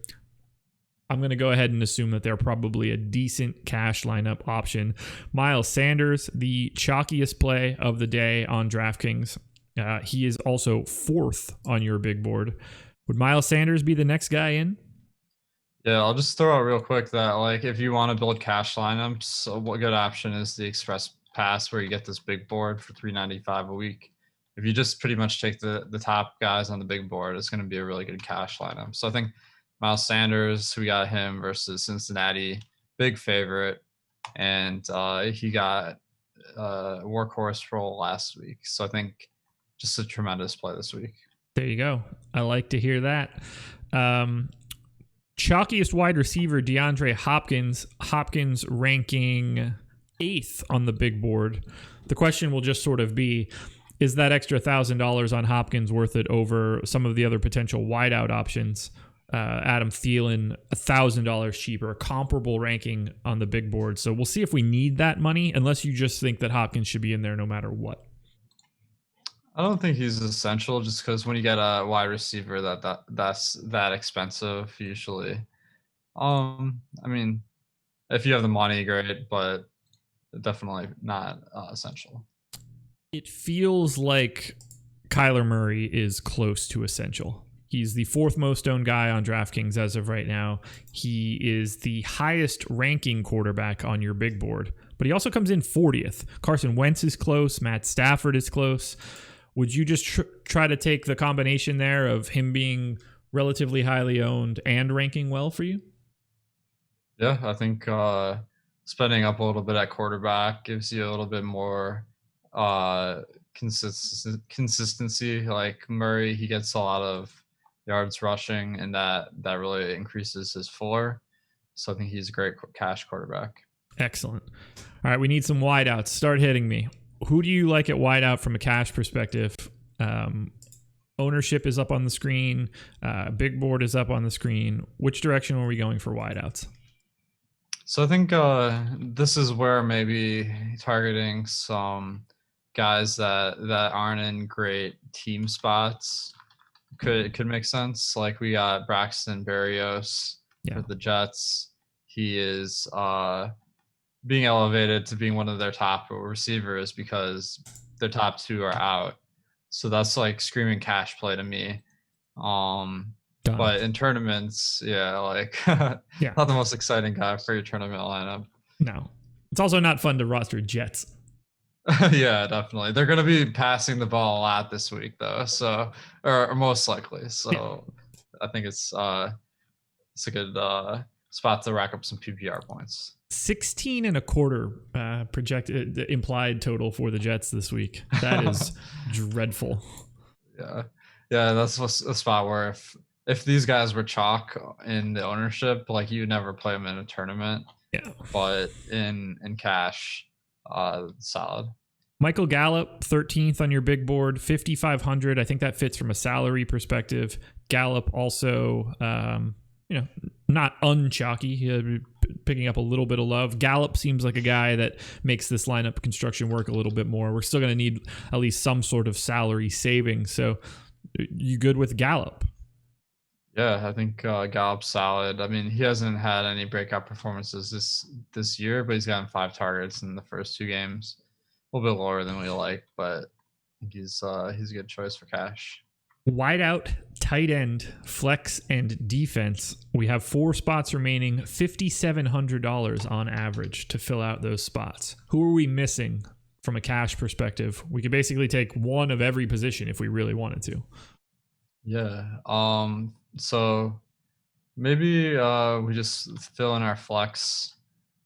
I'm going to go ahead and assume that they're probably a decent cash lineup option. Miles Sanders, the chalkiest play of the day on DraftKings. He is also 4th on your big board. Would Miles Sanders be the next guy in? Yeah, I'll just throw out real quick that if you want to build cash lineups, a good option is the Express Pass, where you get this big board for $3.95 a week. If you just pretty much take the top guys on the big board, it's going to be a really good cash lineup. So I think Miles Sanders, we got him versus Cincinnati, big favorite, and he got a workhorse role last week. So I think just a tremendous play this week. There you go. I like to hear that. Chalkiest wide receiver, DeAndre Hopkins. Hopkins ranking 8th on the big board. The question will just sort of be, is that extra $1,000 on Hopkins worth it over some of the other potential wideout options? Adam Thielen, $1,000 cheaper, comparable ranking on the big board. So we'll see if we need that money, unless you just think that Hopkins should be in there no matter what. I don't think he's essential just because when you get a wide receiver that's that expensive usually. I mean, if you have the money, great, but definitely not essential. It feels like Kyler Murray is close to essential. He's the fourth most owned guy on DraftKings as of right now. He is the highest ranking quarterback on your big board, but he also comes in 40th. Carson Wentz is close. Matt Stafford is close. Would you just try to take the combination there of him being relatively highly owned and ranking well for you? Yeah, I think spending up a little bit at quarterback gives you a little bit more consistency. Like Murray, he gets a lot of yards rushing, and that really increases his floor. So I think he's a great cash quarterback. Excellent. All right, we need some wideouts. Start hitting me. Who do you like at wideout from a cash perspective? Ownership is up on the screen. Big board is up on the screen. Which direction are we going for wideouts? So I think this is where maybe targeting some guys that aren't in great team spots could make sense. Like we got Braxton Berrios for the Jets. He is being elevated to being one of their top receivers because their top two are out. So that's like screaming cash play to me. But in tournaments, not the most exciting guy for your tournament lineup. No. It's also not fun to roster Jets. Yeah, definitely. They're going to be passing the ball a lot this week, though. So, or most likely. So, I think it's a good spot to rack up some PPR points. 16.25 projected implied total for the Jets this week. That is dreadful. Yeah, that's a spot where if these guys were chalk in the ownership, like you never play them in a tournament. Yeah, but in cash, solid. Michael Gallup, 13th on your big board, 5,500. I think that fits from a salary perspective. Gallup also, not unchalky, picking up a little bit of love. Gallup seems like a guy that makes this lineup construction work a little bit more. We're still going to need at least some sort of salary savings. So you good with Gallup? Yeah, I think Gallup's solid. I mean, he hasn't had any breakout performances this year, but he's gotten 5 targets in the first 2 games. A little bit lower than we like, but I think he's a good choice for cash. Wideout, tight end, flex, and defense. We have 4 spots remaining, $5,700 on average to fill out those spots. Who are we missing from a cash perspective? We could basically take one of every position if we really wanted to. Yeah. So maybe we just fill in our flex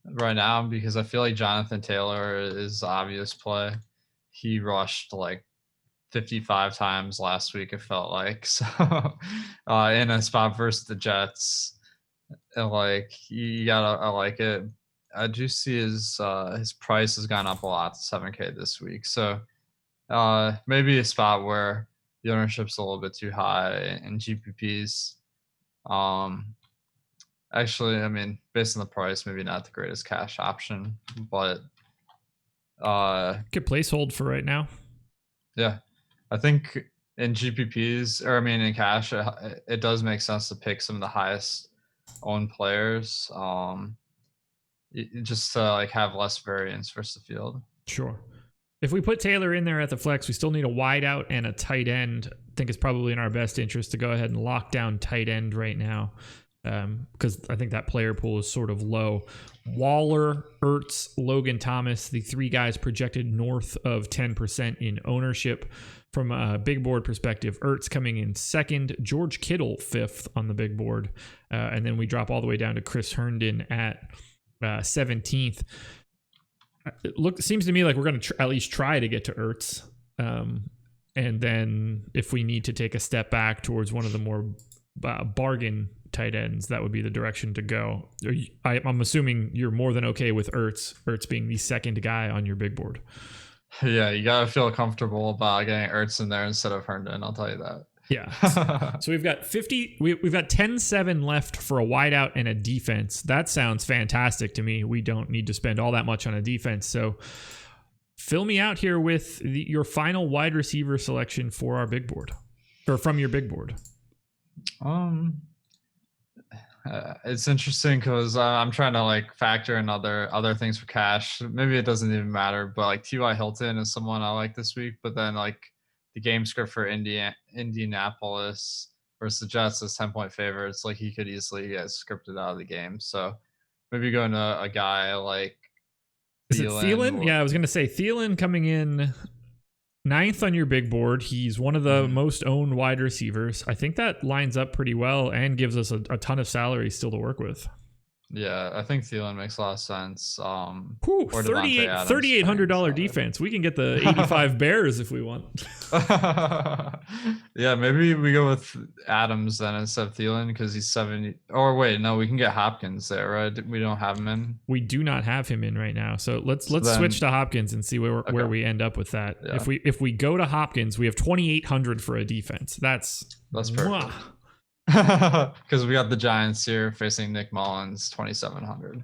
right now because I feel like Jonathan Taylor is the obvious play. He rushed like 55 times last week, it felt like. So in a spot versus the Jets, like you gotta, I like it. I do see his price has gone up a lot to 7K this week. So maybe a spot where the ownership's a little bit too high in GPPs. Actually, I mean, based on the price, maybe not the greatest cash option, but good placehold for right now. Yeah, I think in GPPs, or I mean in cash, it does make sense to pick some of the highest owned players, just to like have less variance versus the field. Sure. If we put Taylor in there at the flex, we still need a wideout and a tight end. I think it's probably in our best interest to go ahead and lock down tight end right now, because I think that player pool is sort of low. Waller, Ertz, Logan Thomas, the 3 guys projected north of 10% in ownership. From a big board perspective, Ertz coming in 2nd, George Kittle 5th on the big board, and then we drop all the way down to Chris Herndon at 17th. It seems to me like we're going to at least try to get to Ertz. And then if we need to take a step back towards one of the more bargain tight ends, that would be the direction to go. I'm assuming you're more than okay with Ertz being the 2nd guy on your big board. Yeah, you got to feel comfortable about getting Ertz in there instead of Herndon, I'll tell you that. Yeah. So we've got 10-7 left for a wideout and a defense. That sounds fantastic to me. We don't need to spend all that much on a defense. So Fill me out here with your final wide receiver selection for our big board, or from your big board. It's interesting because I'm trying to like factor in other things for cash. Maybe it doesn't even matter, but like T.Y. Hilton is someone I like this week. But then like the game script for Indianapolis versus the Jets is 10-point favorites. Like he could easily get scripted out of the game. So maybe going to a guy like Is it Thielen? Yeah, I was going to say Thielen coming in 9th on your big board. He's one of the most owned wide receivers. I think that lines up pretty well and gives us a ton of salary still to work with. Yeah, I think Thielen makes a lot of sense. $3,800 defense. We can get the 85 Bears if we want. Yeah, maybe we go with Adams then instead of Thielen because he's 70. Or wait, no, we can get Hopkins there, right? We don't have him in. We do not have him in right now. So let's switch to Hopkins and see where we end up with that. Yeah. If we go to Hopkins, we have 2,800 for a defense. That's perfect. Because we got the Giants here facing Nick Mullins, 2,700.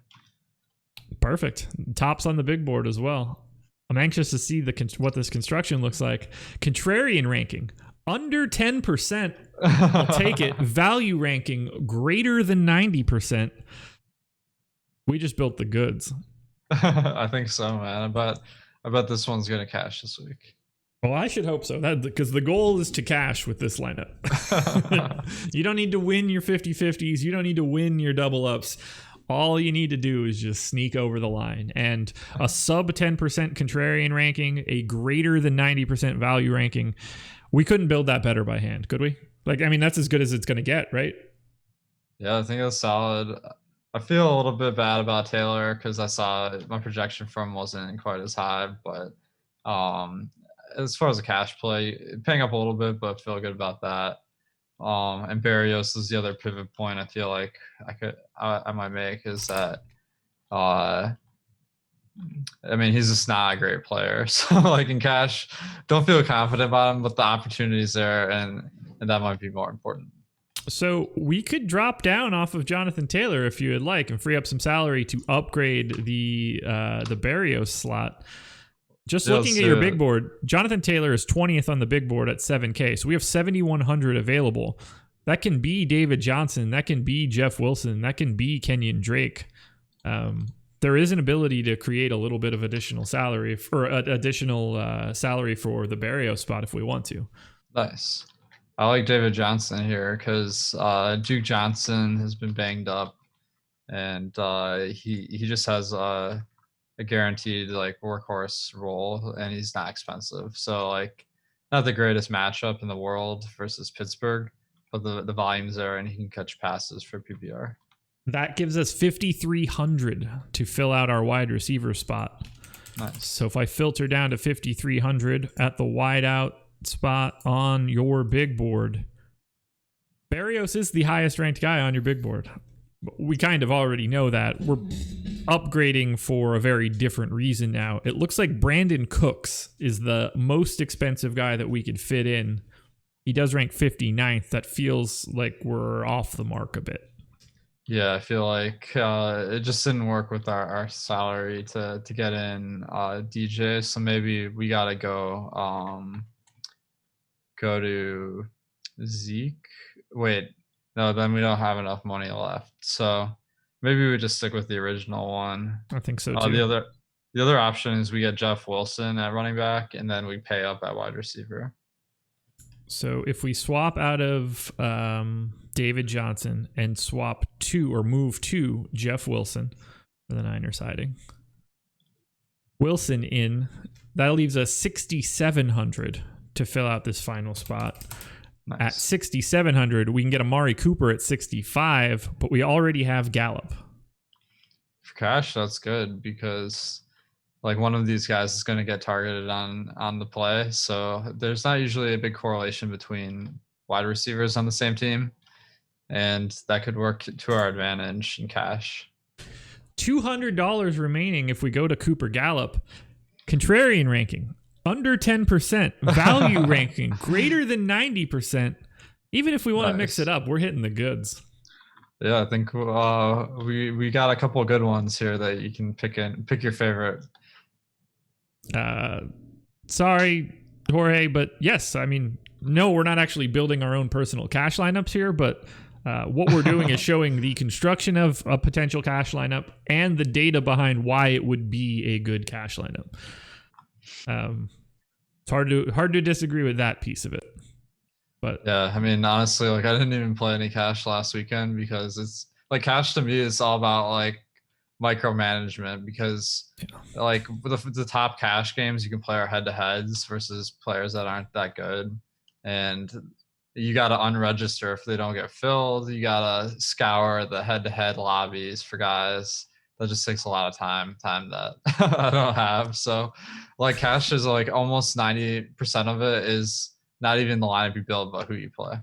Perfect. Tops on the big board as well. I'm anxious to see what this construction looks like. Contrarian ranking, under 10%. I'll take it. Value ranking, greater than 90%. We just built the goods. I think so, man. I bet this one's going to cash this week. Well, I should hope so, because the goal is to cash with this lineup. You don't need to win your 50-50s. You don't need to win your double ups. All you need to do is just sneak over the line. And a sub 10% contrarian ranking, a greater than 90% value ranking, we couldn't build that better by hand, could we? Like, I mean, that's as good as it's going to get, right? Yeah, I think that's solid. I feel a little bit bad about Taylor because I saw my projection for him wasn't quite as high, but as far as a cash play, paying up a little bit, but feel good about that. And Berrios is the other pivot point I feel like I might make is that I mean he's just not a great player. So like in cash, don't feel confident about him, but the opportunity's there and that might be more important. So we could drop down off of Jonathan Taylor if you would like and free up some salary to upgrade the Berrios slot. Just looking at your big board, Jonathan Taylor is 20th on the big board at 7K. So we have 7,100 available. That can be David Johnson. That can be Jeff Wilson. That can be Kenyon Drake. There is an ability to create a little bit of additional salary for the Berrios spot if we want to. Nice. I like David Johnson here because Duke Johnson has been banged up, and he just has a guaranteed like workhorse role, and he's not expensive. So like not the greatest matchup in the world versus Pittsburgh, but the volume's there and he can catch passes for PPR. That gives us 5,300 to fill out our wide receiver spot. Nice. So if I filter down to 5,300 at the wideout spot on your big board, Berrios is the highest ranked guy on your big board. We kind of already know that. We're upgrading for a very different reason now. It looks like Brandon Cooks is the most expensive guy that we could fit in. He does rank 59th. That feels like we're off the mark a bit. Yeah, I feel like it just didn't work with our salary to get in DJ. So maybe we got to go to Zeke. Wait. No, then we don't have enough money left. So maybe we just stick with the original one. I think so too. The other option is we get Jeff Wilson at running back, and then we pay up at wide receiver. So if we swap out of David Johnson and swap to or move to Jeff Wilson for the Niners siding, Wilson in, that leaves us 6,700 to fill out this final spot. Nice. At 6,700, we can get Amari Cooper at 65, but we already have Gallup. For cash, that's good because like one of these guys is going to get targeted on the play. So there's not usually a big correlation between wide receivers on the same team, and that could work to our advantage in cash. $200 remaining if we go to Cooper Gallup. Contrarian ranking. Under 10%, value ranking greater than 90%. Even if we want to mix it up, we're hitting the goods. Yeah, I think we got a couple of good ones here that you can pick your favorite. Sorry, Jorge, but yes, I mean, no, we're not actually building our own personal cash lineups here, but what we're doing is showing the construction of a potential cash lineup and the data behind why it would be a good cash lineup. It's hard to disagree with that piece of it. But yeah, I mean, honestly, like I didn't even play any cash last weekend because it's like cash to me is all about like micromanagement because like the top cash games you can play are head-to-heads versus players that aren't that good, and you got to unregister if they don't get filled. You got to scour the head-to-head lobbies for guys. That just takes a lot of time that I don't have. So like cash is like almost 90% of it is not even the lineup you build, but who you play.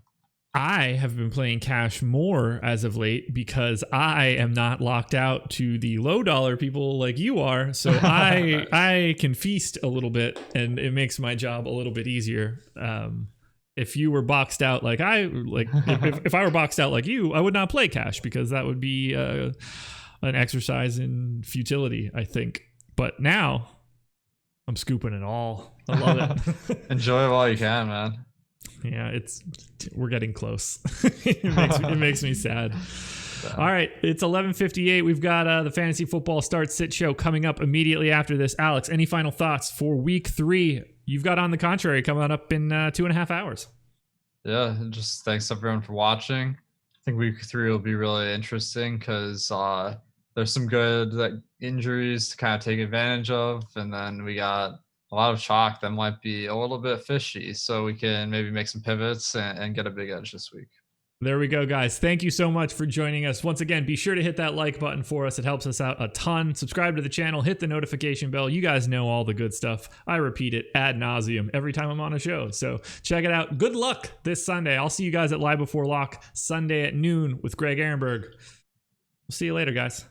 I have been playing cash more as of late because I am not locked out to the low dollar people like you are. So I can feast a little bit, and it makes my job a little bit easier. If you were boxed out like if I were boxed out like you, I would not play cash because that would be an exercise in futility, I think. But now I'm scooping it all. I love it. Enjoy it while you can, man. Yeah, we're getting close. it makes me sad. All right, it's 11:58. We've got the Fantasy Football Start Sit Show coming up immediately after this. Alex, any final thoughts for Week 3? You've got On the Contrary coming up in 2.5 hours. Yeah, just thanks everyone for watching. I think Week 3 will be really interesting because there's some good injuries to kind of take advantage of, and then we got a lot of chalk that might be a little bit fishy, so we can maybe make some pivots and get a big edge this week. There we go, guys. Thank you so much for joining us. Once again, be sure to hit that like button for us. It helps us out a ton. Subscribe to the channel, hit the notification bell. You guys know all the good stuff. I repeat it ad nauseum every time I'm on a show, so check it out. Good luck this Sunday. I'll see you guys at Live Before Lock Sunday at noon with Greg Ehrenberg. We'll see you later, guys.